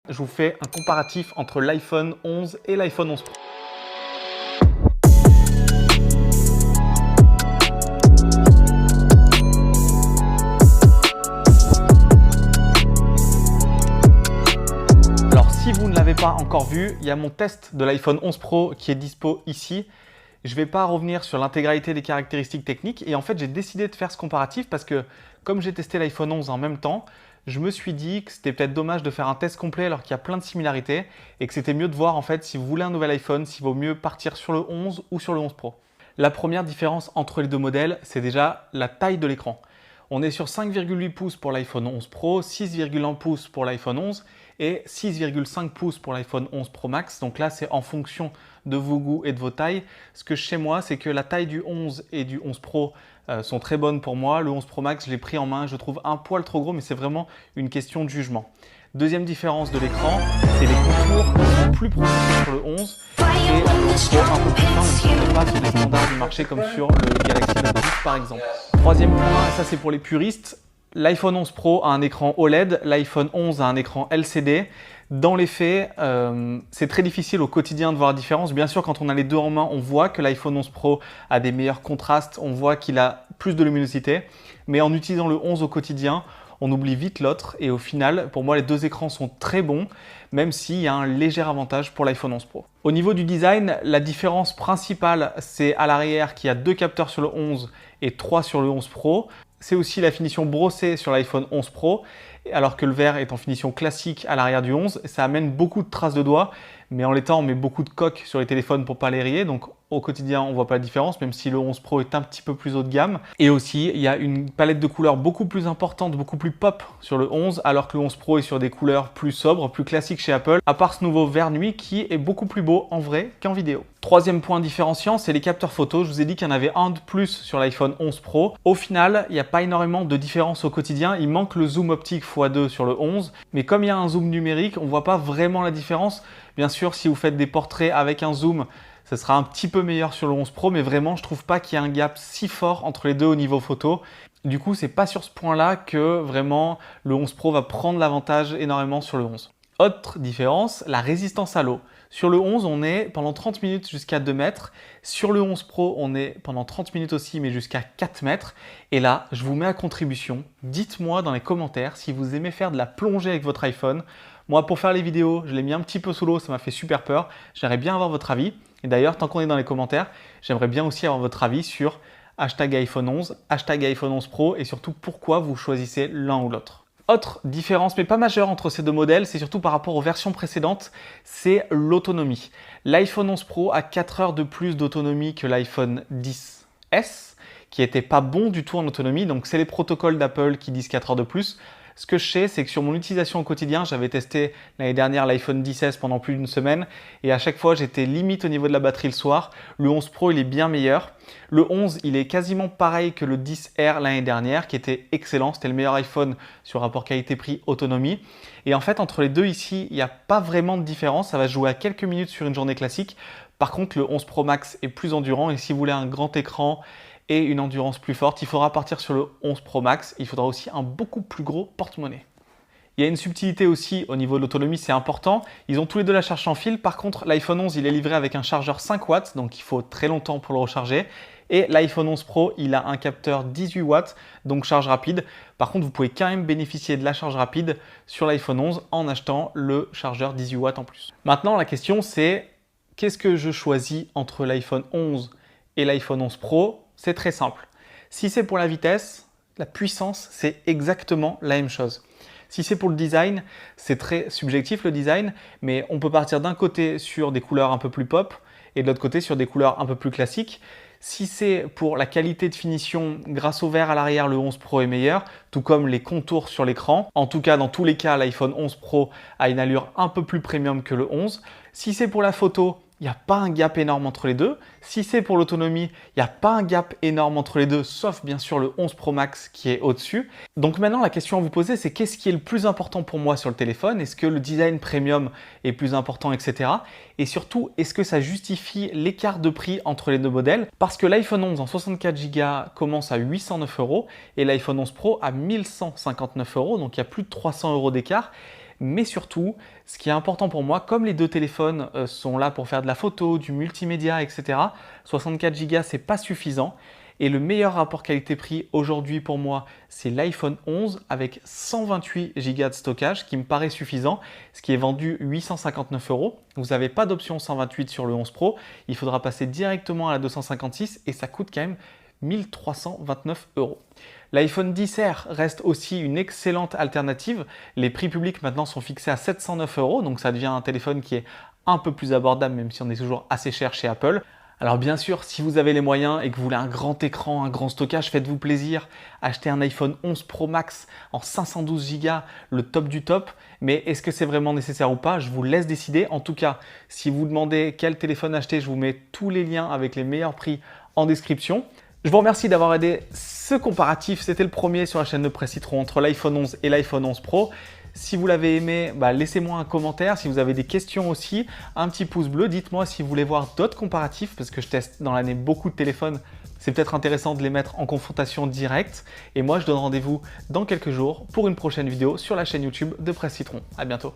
Je vous fais un comparatif entre l'iPhone 11 et l'iPhone 11 Pro. Alors si vous ne l'avez pas encore vu, il y a mon test de l'iPhone 11 Pro qui est dispo ici. Je ne vais pas revenir sur l'intégralité des caractéristiques techniques et en fait j'ai décidé de faire ce comparatif parce que comme j'ai testé l'iPhone 11 en même temps, je me suis dit que c'était peut-être dommage de faire un test complet alors qu'il y a plein de similarités et que c'était mieux de voir en fait si vous voulez un nouvel iPhone, s'il vaut mieux partir sur le 11 ou sur le 11 Pro. La première différence entre les deux modèles, c'est déjà la taille de l'écran. On est sur 5,8 pouces pour l'iPhone 11 Pro, 6,1 pouces pour l'iPhone 11 et 6,5 pouces pour l'iPhone 11 Pro Max. Donc là, c'est en fonction de vos goûts et de vos tailles. Ce que chez moi, c'est que la taille du 11 et du 11 Pro sont très bonnes pour moi. Le 11 Pro Max, je l'ai pris en main, je trouve un poil trop gros, mais c'est vraiment une question de jugement. Deuxième différence de l'écran, c'est les contours qui sont plus prononcés sur le 11 et un peu plus fin, mais qui ne sont pas sur les standards du marché comme sur le Galaxy Note 10 par exemple. Troisième point, ça c'est pour les puristes, l'iPhone 11 Pro a un écran OLED, l'iPhone 11 a un écran LCD. Dans les faits, c'est très difficile au quotidien de voir la différence. Bien sûr, quand on a les deux en main, on voit que l'iPhone 11 Pro a des meilleurs contrastes, on voit qu'il a plus de luminosité. Mais en utilisant le 11 au quotidien, on oublie vite l'autre. Et au final, pour moi, les deux écrans sont très bons, même s'il y a un léger avantage pour l'iPhone 11 Pro. Au niveau du design, la différence principale, c'est à l'arrière qu'il y a 2 capteurs sur le 11 et 3 sur le 11 Pro. C'est aussi la finition brossée sur l'iPhone 11 Pro, alors que le verre est en finition classique à l'arrière du 11. Ça amène beaucoup de traces de doigts, mais en l'état, on met beaucoup de coques sur les téléphones pour ne pas les rayer. Donc au quotidien, on ne voit pas la différence, même si le 11 Pro est un petit peu plus haut de gamme. Et aussi, il y a une palette de couleurs beaucoup plus importante, beaucoup plus pop sur le 11, alors que le 11 Pro est sur des couleurs plus sobres, plus classiques chez Apple, à part ce nouveau vert nuit qui est beaucoup plus beau en vrai qu'en vidéo. Troisième point différenciant, c'est les capteurs photo. Je vous ai dit qu'il y en avait un de plus sur l'iPhone 11 Pro. Au final, il n'y a pas énormément de différence au quotidien. Il manque le zoom optique x2 sur le 11. Mais comme il y a un zoom numérique, on ne voit pas vraiment la différence. Bien sûr, si vous faites des portraits avec un zoom, ça sera un petit peu meilleur sur le 11 Pro. Mais vraiment, je ne trouve pas qu'il y ait un gap si fort entre les deux au niveau photo. Du coup, ce n'est pas sur ce point-là que vraiment le 11 Pro va prendre l'avantage énormément sur le 11. Autre différence, la résistance à l'eau. Sur le 11, on est pendant 30 minutes jusqu'à 2 mètres. Sur le 11 Pro, on est pendant 30 minutes aussi, mais jusqu'à 4 mètres. Et là, je vous mets à contribution. Dites-moi dans les commentaires si vous aimez faire de la plongée avec votre iPhone. Moi, pour faire les vidéos, je l'ai mis un petit peu sous l'eau, ça m'a fait super peur. J'aimerais bien avoir votre avis. Et d'ailleurs, tant qu'on est dans les commentaires, j'aimerais bien aussi avoir votre avis sur hashtag iPhone 11, hashtag iPhone 11 Pro et surtout pourquoi vous choisissez l'un ou l'autre. Autre différence, mais pas majeure entre ces deux modèles, c'est surtout par rapport aux versions précédentes, c'est l'autonomie. L'iPhone 11 Pro a 4 heures de plus d'autonomie que l'iPhone 10S, qui n'était pas bon du tout en autonomie, donc c'est les protocoles d'Apple qui disent 4 heures de plus. Ce que je sais, c'est que sur mon utilisation au quotidien, j'avais testé l'année dernière l'iPhone 10S pendant plus d'une semaine et à chaque fois, j'étais limite au niveau de la batterie le soir. Le 11 Pro, il est bien meilleur. Le 11, il est quasiment pareil que le 10R l'année dernière qui était excellent. C'était le meilleur iPhone sur rapport qualité-prix autonomie. Et en fait, entre les deux ici, il n'y a pas vraiment de différence. Ça va jouer à quelques minutes sur une journée classique. Par contre, le 11 Pro Max est plus endurant et si vous voulez un grand écran et une endurance plus forte, il faudra partir sur le 11 Pro Max. Il faudra aussi un beaucoup plus gros porte-monnaie. Il y a une subtilité aussi au niveau de l'autonomie, c'est important. Ils ont tous les deux la charge sans fil. Par contre, l'iPhone 11, il est livré avec un chargeur 5 watts, donc il faut très longtemps pour le recharger. Et l'iPhone 11 Pro, il a un capteur 18 watts, donc charge rapide. Par contre, vous pouvez quand même bénéficier de la charge rapide sur l'iPhone 11 en achetant le chargeur 18 watts en plus. Maintenant, la question c'est, qu'est-ce que je choisis entre l'iPhone 11 et l'iPhone 11 Pro? C'est très simple. Si c'est pour la vitesse, la puissance, c'est exactement la même chose. Si c'est pour le design, c'est très subjectif le design, mais on peut partir d'un côté sur des couleurs un peu plus pop et de l'autre côté sur des couleurs un peu plus classiques. Si c'est pour la qualité de finition, grâce au vert à l'arrière, le 11 Pro est meilleur, tout comme les contours sur l'écran. En tout cas, dans tous les cas, l'iPhone 11 Pro a une allure un peu plus premium que le 11. Si c'est pour la photo, il n'y a pas un gap énorme entre les deux. Si c'est pour l'autonomie, il n'y a pas un gap énorme entre les deux, sauf bien sûr le 11 Pro Max qui est au-dessus. Donc maintenant, la question à vous poser, c'est qu'est-ce qui est le plus important pour moi sur le téléphone? Est-ce que le design premium est plus important, etc. Et surtout, est-ce que ça justifie l'écart de prix entre les deux modèles? Parce que l'iPhone 11 en 64 Go commence à 809 € et l'iPhone 11 Pro à 1159 €, donc il y a plus de 300 € d'écart. Mais surtout, ce qui est important pour moi, comme les deux téléphones sont là pour faire de la photo, du multimédia, etc., 64 Go, c'est pas suffisant. Et le meilleur rapport qualité-prix aujourd'hui pour moi, c'est l'iPhone 11 avec 128 Go de stockage qui me paraît suffisant, ce qui est vendu 859 €. Vous n'avez pas d'option 128 sur le 11 Pro, il faudra passer directement à la 256 et ça coûte quand même 1329 €. L'iPhone XR reste aussi une excellente alternative. Les prix publics maintenant sont fixés à 709 €, donc ça devient un téléphone qui est un peu plus abordable, même si on est toujours assez cher chez Apple. Alors bien sûr, si vous avez les moyens et que vous voulez un grand écran, un grand stockage, faites-vous plaisir. Achetez un iPhone 11 Pro Max en 512 Go, le top du top. Mais est-ce que c'est vraiment nécessaire ou pas? Je vous laisse décider. En tout cas, si vous demandez quel téléphone acheter, je vous mets tous les liens avec les meilleurs prix en description. Je vous remercie d'avoir aidé ce comparatif. C'était le premier sur la chaîne de Presse Citron entre l'iPhone 11 et l'iPhone 11 Pro. Si vous l'avez aimé, laissez-moi un commentaire. Si vous avez des questions aussi, un petit pouce bleu. Dites-moi si vous voulez voir d'autres comparatifs parce que je teste dans l'année beaucoup de téléphones. C'est peut-être intéressant de les mettre en confrontation directe. Et moi, je donne rendez-vous dans quelques jours pour une prochaine vidéo sur la chaîne YouTube de Presse Citron. À bientôt.